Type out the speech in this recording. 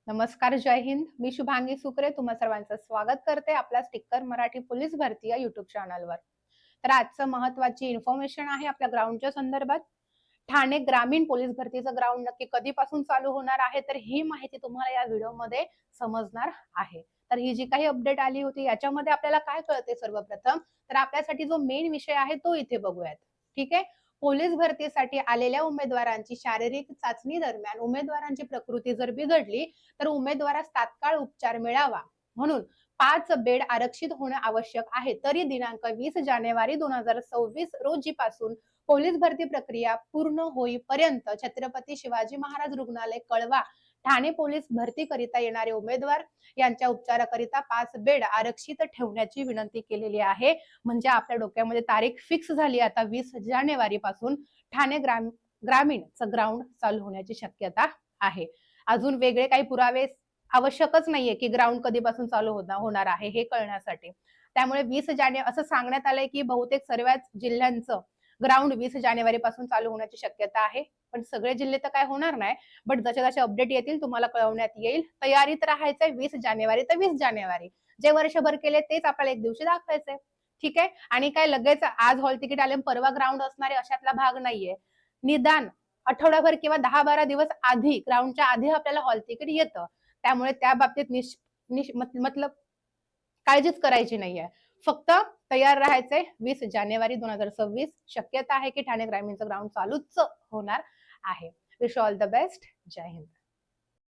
नमस्कार, जय हिंद. मी शुभांगी सुकरे तुम्हा सर्वांचं स्वागत करते आपल्या स्टिकर मराठी पोलीस भरती या युट्यूब चॅनलवर. तर आजचं महत्त्वाची इन्फॉर्मेशन आहे आपल्या ग्राउंडच्या संदर्भात. ठाणे ग्रामीण पोलीस भरतीचं ग्राउंड नक्की कधीपासून चालू होणार आहे, तर ही माहिती तुम्हाला या व्हिडिओमध्ये समजणार आहे. तर ही जी काही अपडेट आली होती याच्यामध्ये आपल्याला काय कळते सर्वप्रथम, तर आपल्यासाठी जो मेन विषय आहे तो इथे बघूयात. ठीक आहे. पोलीस भरतीसाठी आलेल्या उमेदवारांची शारीरिक चाचणी दरम्यान उमेदवारांची प्रकृती जर बिघडली तर उमेदवारास तात्काळ उपचार मिळावा म्हणून 5 बेड आरक्षित होणे आवश्यक आहे. तरी दिनांक 20 जानेवारी 2026 रोजीपासून पोलीस भरती प्रक्रिया पूर्ण होईपर्यंत छत्रपती शिवाजी महाराज रुग्णालय कळवा ठाणे पोलीस भरतीकरिता येणारे उमेदवार यांच्या उपचाराकरिता 5 बेड आरक्षित ठेवण्याची विनंती केलेली आहे. म्हणजे आपल्या डोक्यामध्ये तारीख फिक्स झाली आता 20 जानेवारी पासून ठाणे ग्रामीणचं ग्राउंड चालू होण्याची शक्यता आहे. अजून वेगळे काही पुरावे आवश्यकच नाहीये की ग्राउंड कधीपासून चालू होणार आहे हे कळण्यासाठी. त्यामुळे 20 जानेवारी असं सांगण्यात आलंय की बहुतेक सर्वच जिल्ह्यांचं ग्राउंड 20 जानेवारी पासून चालू होण्याची शक्यता आहे. पण सगळे जिल्हे तर काय होणार नाही, बट जसे जसे अपडेट येतील तुम्हाला कळवण्यात येईल. तयारीत राहायचंय 20 जानेवारी तर 20 जानेवारी. जे वर्षभर केले तेच आपल्याला एक दिवशी दाखवायचंय. ठीक आहे. आणि काय लगेच आज हॉल तिकीट आले परवा ग्राउंड असणारे अशातला भाग नाहीये. निदान आठवडाभर किंवा 10-12 दिवस आधी ग्राउंडच्या आधी आपल्याला हॉल तिकीट येतं. त्यामुळे त्या बाबतीत मतलब काळजीच करायची नाहीये. फक्त तयार राहायचंय. 20 जानेवारी 2026 शक्यता आहे की ठाणे ग्रामीणचं ग्राउंड चालूच होणार आहे. Wish all the best. जय हिंद.